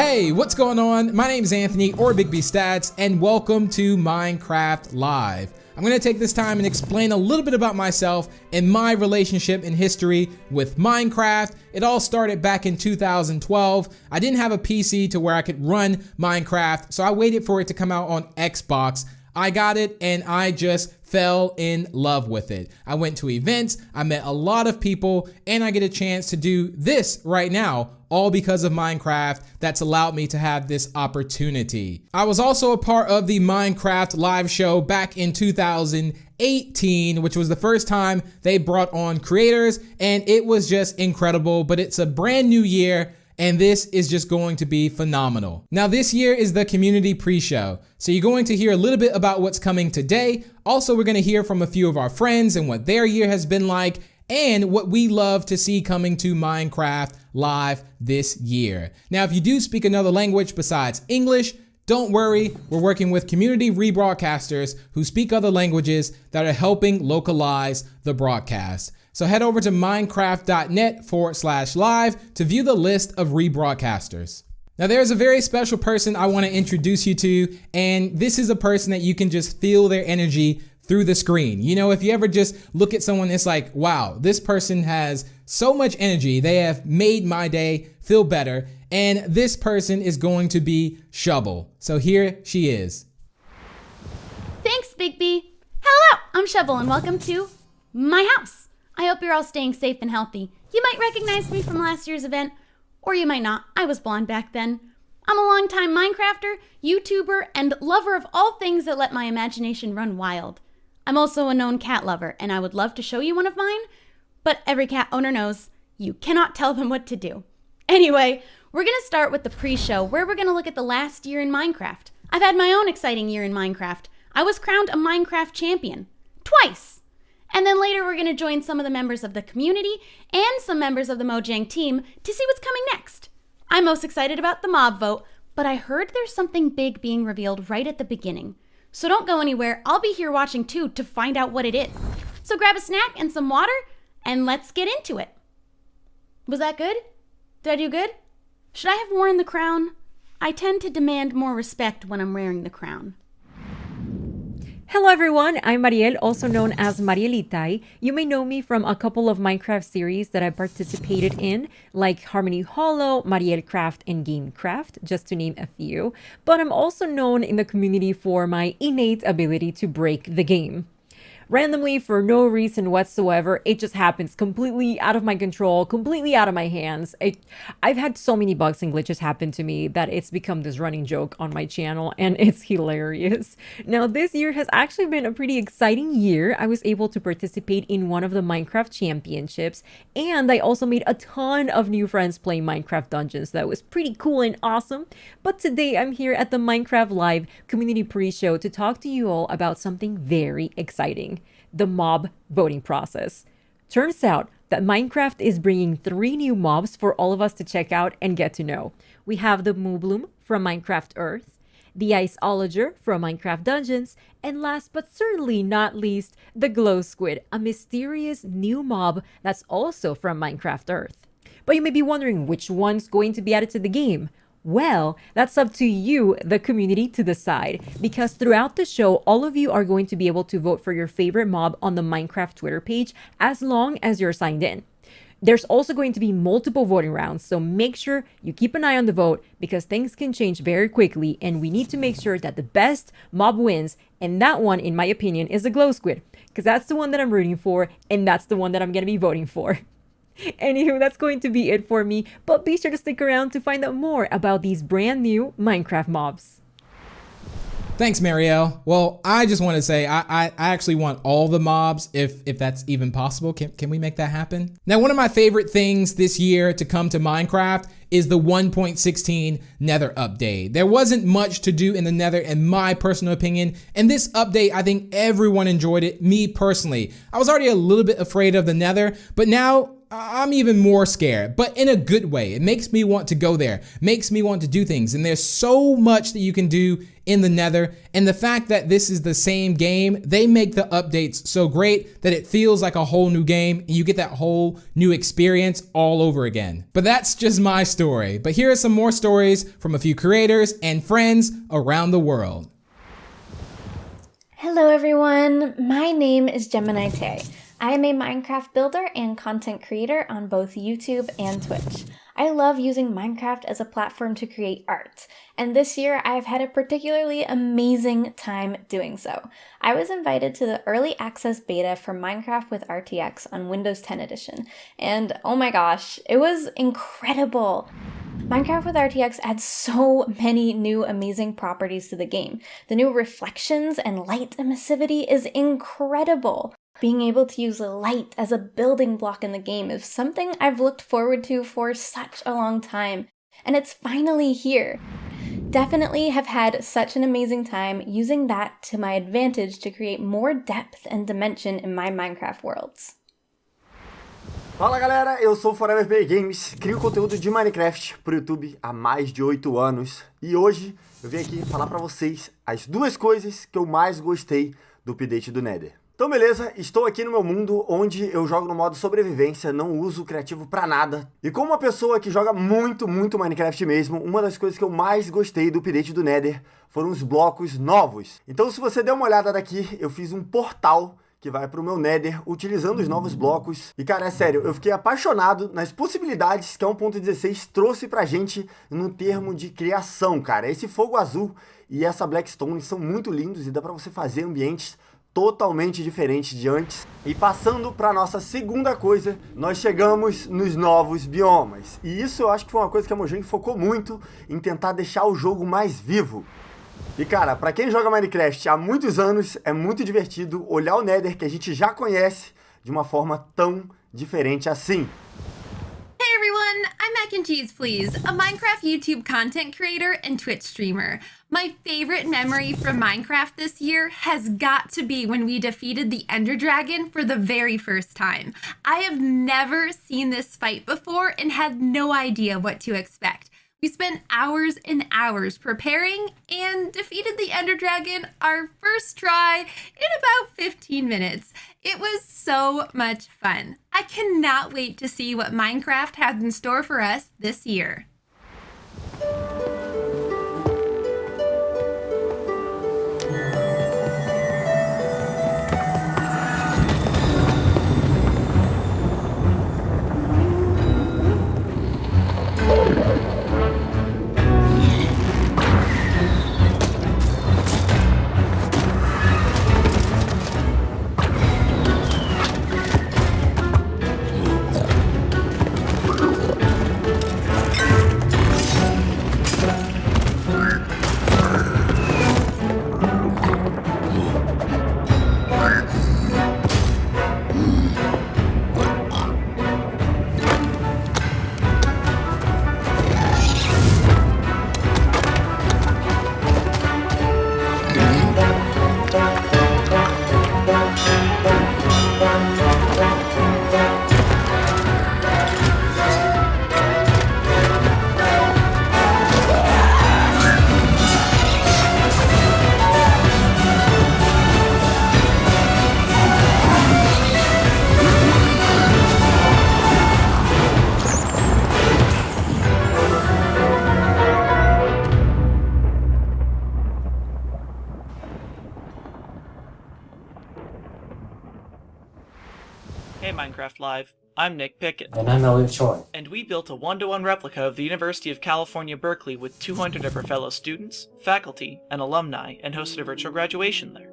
Hey, what's going on? My name is Anthony, or Big B Stats, and welcome to Minecraft Live. I'm going to take this time and explain a little bit about myself and my relationship and history with Minecraft. It all started back in 2012. I didn't have a PC to where I could run Minecraft, so I waited for it to come out on Xbox. I got it and I just fell in love with it. I went to events, I met a lot of people, and I get a chance to do this right now, all because of Minecraft. That's allowed me to have this opportunity. I was also a part of the Minecraft live show back in 2018, which was the first time they brought on creators, and it was just incredible. But it's a brand new year, and this is just going to be phenomenal. Now, this year is the community pre-show. So you're going to hear a little bit about what's coming today. Also, we're going to hear from a few of our friends and what their year has been like and what we love to see coming to Minecraft Live this year. Now, if you do speak another language besides English, don't worry, we're working with community rebroadcasters who speak other languages that are helping localize the broadcast. So head over to minecraft.net/live to view the list of rebroadcasters. Now there's a very special person I want to introduce you to, and this is a person that you can just feel their energy through the screen. You know, if you ever just look at someone, it's like, wow, this person has so much energy. They have made my day feel better, and this person is going to be Shovel. So here she is. Thanks, Big B. Hello, I'm Shovel, and welcome to my house. I hope you're all staying safe and healthy. You might recognize me from last year's event, or you might not. I was blonde back then. I'm a longtime Minecrafter, YouTuber, and lover of all things that let my imagination run wild. I'm also a known cat lover, and I would love to show you one of mine, but every cat owner knows you cannot tell them what to do. Anyway, we're gonna start with the pre-show, where we're gonna look at the last year in Minecraft. I've had my own exciting year in Minecraft. I was crowned a Minecraft champion. Twice! And then later we're going to join some of the members of the community and some members of the Mojang team to see what's coming next. I'm most excited about the mob vote, but I heard there's something big being revealed right at the beginning. So don't go anywhere. I'll be here watching too to find out what it is. So grab a snack and some water and let's get into it. Was that good? Did I do good? Should I have worn the crown? I tend to demand more respect when I'm wearing the crown. Hello everyone, I'm Mariel, also known as Marielitai. You may know me from a couple of Minecraft series that I participated in, like Harmony Hollow, Mariel Craft, and Gamecraft, just to name a few. But I'm also known in the community for my innate ability to break the game. Randomly, for no reason whatsoever, it just happens completely out of my control, completely out of my hands. I've had so many bugs and glitches happen to me that it's become this running joke on my channel, and it's hilarious. Now, this year has actually been a pretty exciting year. I was able to participate in one of the Minecraft championships, and I also made a ton of new friends playing Minecraft Dungeons. That was pretty cool and awesome. But today, I'm here at the Minecraft Live community pre-show to talk to you all about something very exciting. The mob voting process. Turns out that Minecraft is bringing 3 new mobs for all of us to check out and get to know. We have the Moobloom from Minecraft Earth, the Iceologer from Minecraft Dungeons, and last but certainly not least, the Glow Squid, a mysterious new mob that's also from Minecraft Earth. But you may be wondering which one's going to be added to the game. Well, that's up to you, the community, to decide, because throughout the show, all of you are going to be able to vote for your favorite mob on the Minecraft Twitter page as long as you're signed in. There's also going to be multiple voting rounds, so make sure you keep an eye on the vote because things can change very quickly and we need to make sure that the best mob wins, and that one, in my opinion, is the Glow Squid, because that's the one that I'm rooting for and that's the one that I'm going to be voting for. Anywho, that's going to be it for me, but be sure to stick around to find out more about these brand new Minecraft mobs. Thanks, Marielle. Well, I just want to say I actually want all the mobs if that's even possible. Can we make that happen? Now, one of my favorite things this year to come to Minecraft is the 1.16 Nether update. There wasn't much to do in the Nether in my personal opinion, and this update, I think everyone enjoyed it, me personally. I was already a little bit afraid of the Nether, but now I'm even more scared, but in a good way. It makes me want to go there, makes me want to do things. And there's so much that you can do in the Nether, and the fact that this is the same game, they make the updates so great that it feels like a whole new game and you get that whole new experience all over again. But that's just my story. But here are some more stories from a few creators and friends around the world. Hello everyone, my name is Gemini Tay. I am a Minecraft builder and content creator on both YouTube and Twitch. I love using Minecraft as a platform to create art, and this year I have had a particularly amazing time doing so. I was invited to the early access beta for Minecraft with RTX on Windows 10 edition, and oh my gosh, it was incredible! Minecraft with RTX adds so many new amazing properties to the game. The new reflections and light emissivity is incredible. Being able to use light as a building block in the game is something I've looked forward to for such a long time, and it's finally here. Definitely have had such an amazing time using that to my advantage to create more depth and dimension in my Minecraft worlds. Fala galera, eu sou Forever Play Games, crio conteúdo de Minecraft pro YouTube há mais de 8 anos e hoje eu vim aqui falar pra vocês as duas coisas que eu mais gostei do update do Nether. Então beleza, estou aqui no meu mundo onde eu jogo no modo sobrevivência, não uso o criativo pra nada. E como uma pessoa que joga muito Minecraft mesmo, uma das coisas que eu mais gostei do update do Nether foram os blocos novos. Então se você der uma olhada daqui, eu fiz um portal que vai pro meu Nether utilizando os novos blocos. E cara, é sério, eu fiquei apaixonado nas possibilidades que a 1.16 trouxe pra gente no termo de criação, cara. Esse fogo azul e essa Blackstone são muito lindos e dá pra você fazer ambientes totalmente diferente de antes. E passando para nossa segunda coisa, nós chegamos nos novos biomas. E isso eu acho que foi uma coisa que a Mojang focou muito em tentar deixar o jogo mais vivo. E cara, para quem joga Minecraft há muitos anos, é muito divertido olhar o Nether que a gente já conhece de uma forma tão diferente assim. Hey everyone, I'm Mac and Cheese Please, a Minecraft YouTube content creator and Twitch streamer. My favorite memory from Minecraft this year has got to be when we defeated the Ender Dragon for the very first time. I have never seen this fight before and had no idea what to expect. We spent hours and hours preparing and defeated the Ender Dragon our first try in about 15 minutes. It was so much fun. I cannot wait to see what Minecraft has in store for us this year. Hey Minecraft Live, I'm Nick Pickett. And I'm Elliot Choi. And we built a one-to-one replica of the University of California, Berkeley with 200 of our fellow students, faculty, and alumni, and hosted a virtual graduation there.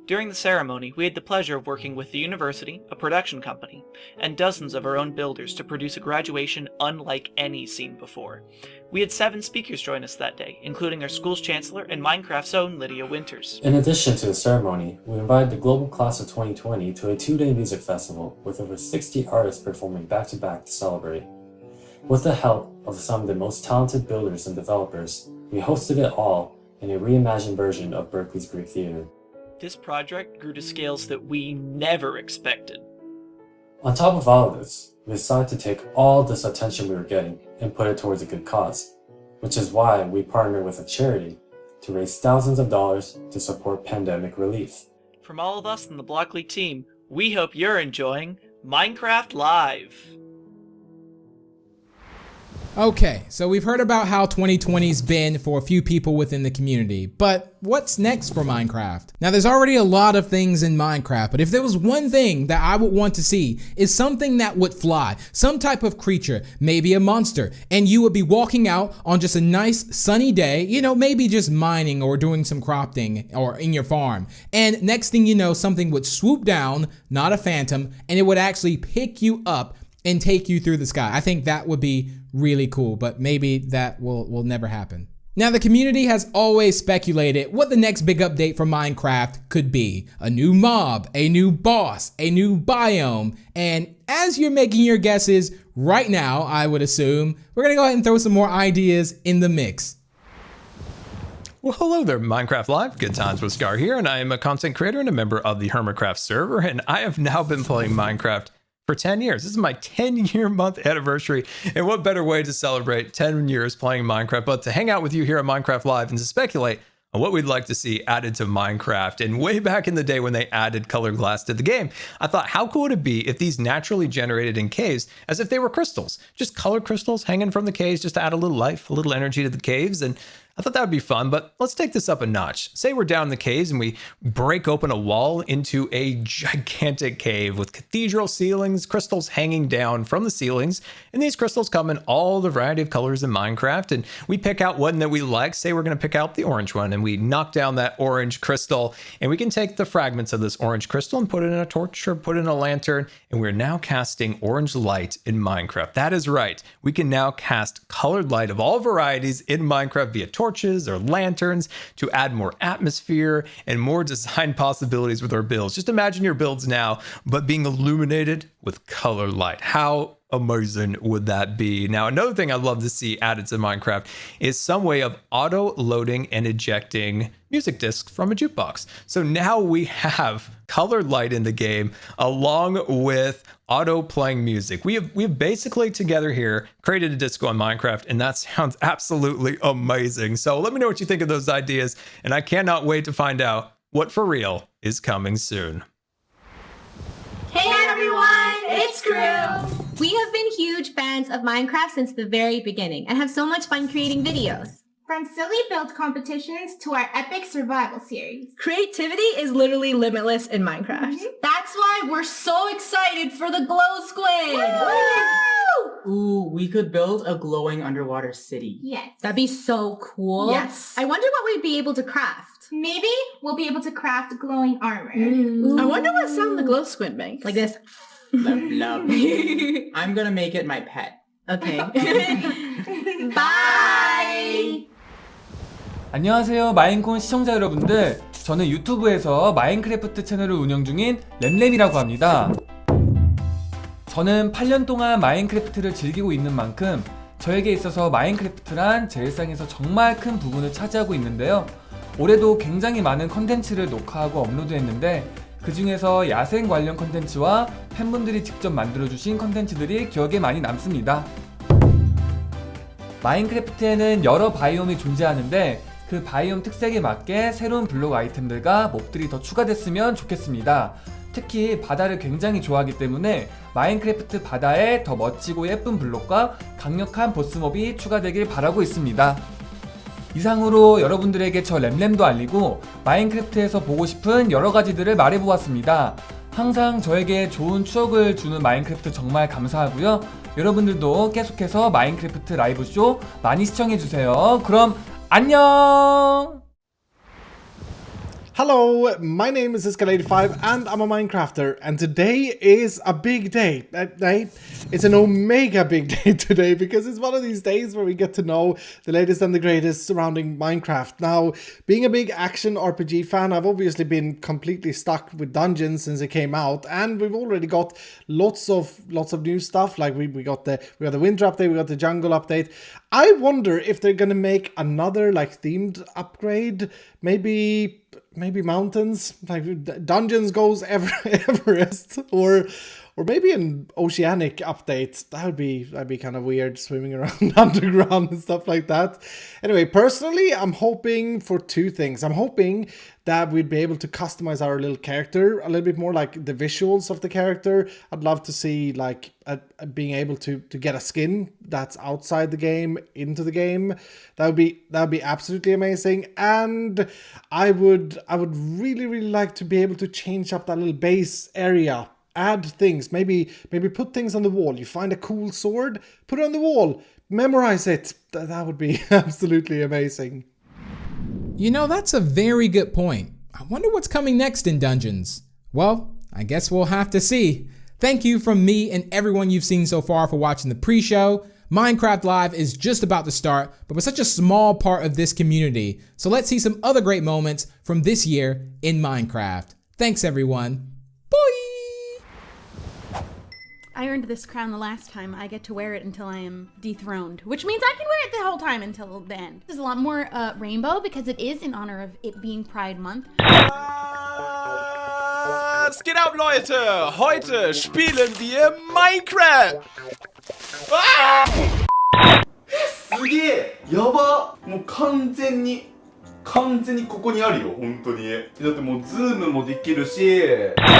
During the ceremony, we had the pleasure of working with the university, a production company, and dozens of our own builders to produce a graduation unlike any seen before. We had 7 speakers join us that day, including our school's chancellor and Minecraft's own Lydia Winters. In addition to the ceremony, we invited the global class of 2020 to a 2-day music festival with over 60 artists performing back-to-back to celebrate. With the help of some of the most talented builders and developers, we hosted it all in a reimagined version of Berkeley's Greek Theater. This project grew to scales that we never expected. On top of all of this, we decided to take all this attention we were getting and put it towards a good cause, which is why we partnered with a charity to raise thousands of dollars to support pandemic relief. From all of us in the Block League team, we hope you're enjoying Minecraft Live. Okay, so we've heard about how 2020's been for a few people within the community, but what's next for Minecraft? Now, there's already a lot of things in Minecraft, but if there was one thing that I would want to see is something that would fly, some type of creature, maybe a monster, and you would be walking out on just a nice sunny day, you know, maybe just mining or doing some crafting or in your farm, and next thing you know, something would swoop down, not a phantom, and it would actually pick you up and take you through the sky. I think that would be really cool, but maybe that will never happen. Now, the community has always speculated what the next big update for Minecraft could be. A new mob, a new boss, a new biome, and as you're making your guesses right now, I would assume, we're gonna go ahead and throw some more ideas in the mix. Well, hello there, Minecraft Live. Good times with Scar here, and I am a content creator and a member of the Hermitcraft server, and I have now been playing Minecraft for 10 years. This is my 10-year month anniversary, and what better way to celebrate 10 years playing Minecraft but to hang out with you here at Minecraft Live and to speculate on what we'd like to see added to Minecraft. And way back in the day when they added colored glass to the game, I thought, how cool would it be if these naturally generated in caves as if they were crystals, just colored crystals hanging from the caves just to add a little life, a little energy to the caves. And I thought that would be fun, but let's take this up a notch. Say we're down in the caves and we break open a wall into a gigantic cave with cathedral ceilings, crystals hanging down from the ceilings, and these crystals come in all the variety of colors in Minecraft, and we pick out one that we like. Say we're gonna pick out the orange one, and we knock down that orange crystal, and we can take the fragments of this orange crystal and put it in a torch or put it in a lantern, and we're now casting orange light in Minecraft. That is right, we can now cast colored light of all varieties in Minecraft via torches or lanterns to add more atmosphere and more design possibilities with our builds. Just imagine your builds now, but being illuminated with color light. How amazing would that be? Now, another thing I'd love to see added to Minecraft is some way of auto loading and ejecting music discs from a jukebox. So now we have colored light in the game along with auto playing music. We have basically together here created a disco on Minecraft, and that sounds absolutely amazing. So let me know what you think of those ideas, and I cannot wait to find out what for real is coming soon. Hey everyone, it's Crew! We have been huge fans of Minecraft since the very beginning and have so much fun creating videos. From silly build competitions to our epic survival series. Creativity is literally limitless in Minecraft. That's why we're so excited for the Glow Squid! Woo! Ooh, we could build a glowing underwater city. Yes. That'd be so cool. Yes. I wonder what we'd be able to craft. Maybe we'll be able to craft glowing armor. I wonder what sound the Glow Squid makes. Like this. Love. I'm gonna make it my pet. Okay. Bye! 안녕하세요, 마인콘 시청자 여러분들. 저는 유튜브에서 마인크래프트 채널을 운영 중인 램램이라고 합니다. 저는 8년 동안 마인크래프트를 즐기고 있는 만큼 저에게 있어서 마인크래프트란 제 일상에서 정말 큰 부분을 차지하고 있는데요. 올해도 굉장히 많은 컨텐츠를 녹화하고 업로드했는데 그 중에서 야생 관련 컨텐츠와 팬분들이 직접 만들어주신 컨텐츠들이 기억에 많이 남습니다. 마인크래프트에는 여러 바이옴이 존재하는데 그 바이옴 특색에 맞게 새로운 블록 아이템들과 몹들이 더 추가됐으면 좋겠습니다. 특히 바다를 굉장히 좋아하기 때문에 마인크래프트 바다에 더 멋지고 예쁜 블록과 강력한 보스몹이 추가되길 바라고 있습니다. 이상으로 여러분들에게 저 램램도 알리고 마인크래프트에서 보고 싶은 여러가지들을 말해보았습니다. 항상 저에게 좋은 추억을 주는 마인크래프트 정말 감사하고요. 여러분들도 계속해서 마인크래프트 라이브쇼 많이 시청해주세요. 그럼 안녕! Hello, my name is Escalade5 and I'm a Minecrafter, and today is a big day. It's an omega big day today because it's one of these days where we get to know the latest and the greatest surrounding Minecraft. Now, being a big action RPG fan, I've obviously been completely stuck with Dungeons since it came out, and we've already got lots of new stuff. Like we got the winter update, we got the jungle update. I wonder if they're gonna make another like themed upgrade, maybe mountains, like Dungeons goes Everest, or or maybe an oceanic update. That'd be kind of weird, swimming around underground and stuff like that. Anyway, personally, I'm hoping for two things. I'm hoping that we'd be able to customize our little character a little bit more, like the visuals of the character. I'd love to see like being able to get a skin that's outside the game into the game. That would be absolutely amazing. And I would really like to be able to change up that little base area. Add things, maybe put things on the wall. You find a cool sword, put it on the wall, memorize it. That would be absolutely amazing. You know, that's a very good point. I wonder what's coming next in Dungeons. Well, I guess we'll have to see. Thank you from me and everyone you've seen so far for watching the pre-show. Minecraft Live is just about to start, but we're such a small part of this community. So let's see some other great moments from this year in Minecraft. Thanks everyone. Bye! I earned this crown the last time. I get to wear it until I am dethroned, which means I can wear it the whole time until the end. There's a lot more rainbow because it is in honor of it being Pride Month. Was geht ab, Leute? Heute spielen wir Minecraft! すげえやばもう完全にここにあるよ本当にだってもうズームもできるし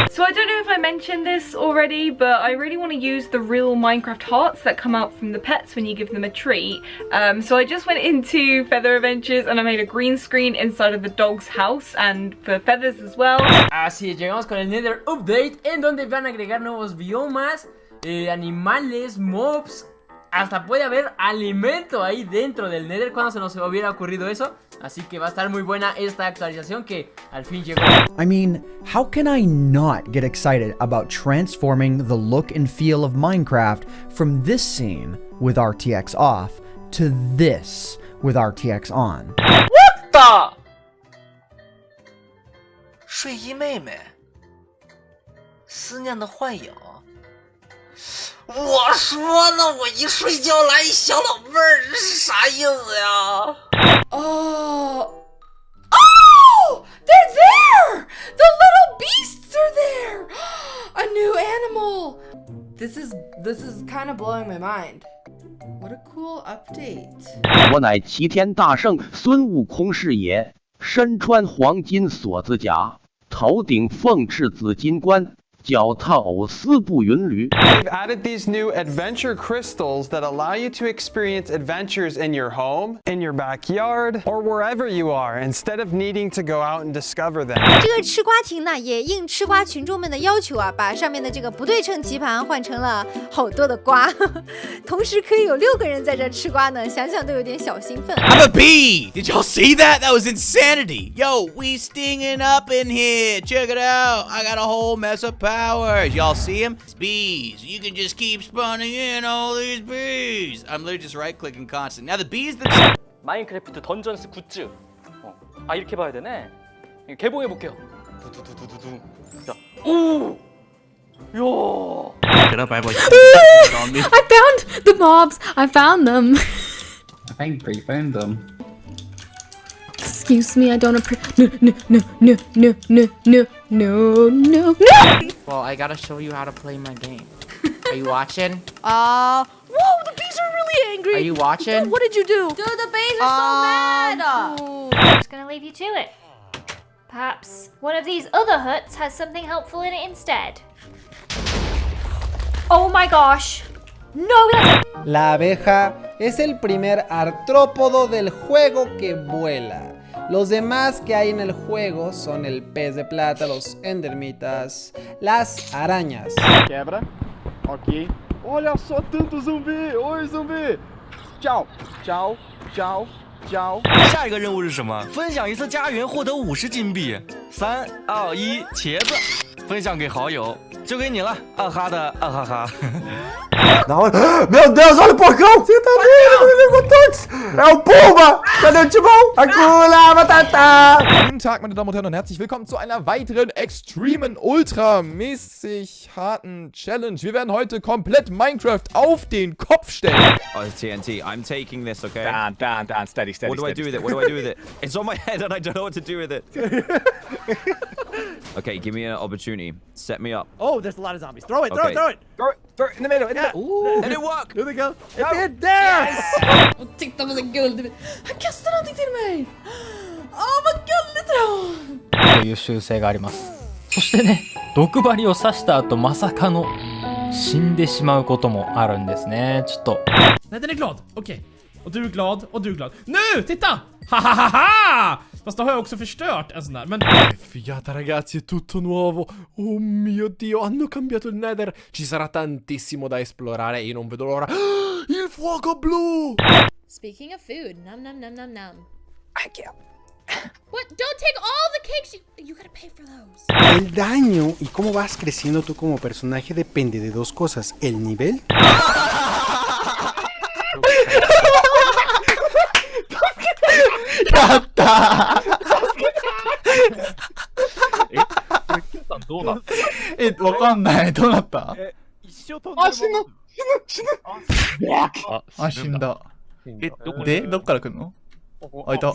So I don't know if I mentioned this already, but I really want to use the real Minecraft hearts that come out from the pets when you give them a treat. So I just went into Feather Adventures and I made a green screen inside of the dog's house and for feathers as well. Así es, llegamos con el Nether Update en donde van a agregar nuevos biomas, animales, mobs. Hasta puede haber alimento ahí dentro del Nether. Cuando se nos hubiera ocurrido eso. Así que va a estar muy buena esta actualización que al fin llegó. I mean, how can I not get excited about transforming the look and feel of Minecraft from this scene with RTX off to this with RTX on? What the? 睡衣妹妹，思念的幻影。我说呢，我一睡觉来一小老妹儿，这是啥意思呀？Oh, they're there! The little beasts are there! A new animal! This is kind of blowing my mind. What a cool update. 我乃齐天大圣孙悟空是也，身穿黄金锁子甲，头顶凤翅紫金冠。 脚踏藕丝步云驴。 They've added these new adventure crystals that allow you to experience adventures in your home, in your backyard, or wherever you are, instead of needing to go out and discover them. 这个吃瓜亭呢，也应吃瓜群众们的要求啊，把上面的这个不对称棋盘换成了好多的瓜，同时可以有6个人在这吃瓜呢，想想都有点小兴奋。I'm a bee! Did y'all see that? That was insanity! Yo, we stinging up in here. Check it out. I got a whole mess of powers. Y'all see them? It's bees. You can just keep spawning in all these bees. I'm literally just right-clicking constant. Now the bees that... 마인크래프트 던전스 굿즈. 아 이렇게 봐야 되네. 개봉해 볼게요. 두두두두두. 자, 오, 야. Get up, I have like. I found the mobs. I found them. I think we found them. Excuse me, I don't no. Well, I gotta show you how to play my game. Are you watching? Whoa, the bees are really angry. Are you watching? What did you do? Dude, the bees are so mad. I'm just gonna leave you to it. Perhaps one of these other huts has something helpful in it instead. Oh my gosh. No, that's... La abeja es el primer artrópodo del juego que vuela. Los demás que hay en el juego son el pez de plata, los endermitas, las arañas. Quebra. Ok. Olha só tanto zumbi! Oi, zumbi! Tchau, tchau, tchau, tchau. 下一个任务是什么？分享一次家园，获得50金币。3、2、1，茄子，分享给好友，就给你了，啊哈的啊哈哈。Não, meu Deus, olha o porcão! Você tá vendo? É o Puma! Cadê o Timão? Hakuna Matata! Guten Tag, meine Damen und Herren, und herzlich willkommen zu einer weiteren extremen, ultramäßig harten Challenge. Wir werden heute komplett Minecraft auf den Kopf stellen. Oh, TNT, I'm taking this, okay? Down, steady. What do I do with it? What do I do with it? It's on my head and I don't know what to do with it. Okay, give me an opportunity. Set me up. Oh, there's a lot of zombies. Throw it, Okay. throw it. Throw it in the middle. Ooh. Did it work? There they go. It did. There! Och titta på sin guld. Han kastar någonting till mig! Åh, vad gulligt då! という習性があります。そしてね、毒針を刺した後まさかの死んでしまうこともあるんですね。ちょっと。 Nej, den är glad. Okej. Och du är glad, och du är glad. Nu! Titta! Ha ha ha ha! Fast då har jag också förstört en sån där, men... Figata ragazzi, è tutto nuovo. Oh mio Dio, hanno cambiato il Nether. Ci sarà tantissimo da esplorare e io non vedo l'ora. Il fuoco blu! Speaking of food, nom nom nom nom nom. Thank you. What? Don't take all the cakes. You gotta pay for those. El daño y cómo vas creciendo tú como personaje depende de dos cosas: el nivel. ¡Yatta! どうなった？わかんない。どうなった？あ、死ぬ。あ、死んだ。で、どっから来るの？あ、いた。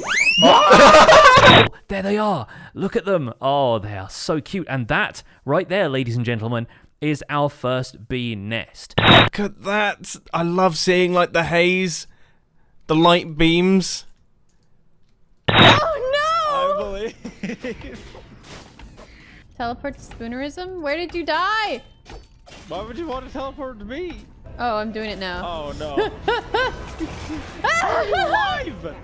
There they are. Look at them. Oh, they are so cute. And that, right there, ladies and gentlemen, is our first bee nest. Look at that. I love seeing like the haze, the light beams. Oh no! I believe. Teleport to Spoonerism? Where did you die? Why would you want to teleport to me? Oh, I'm doing it now. Oh no. I'm alive!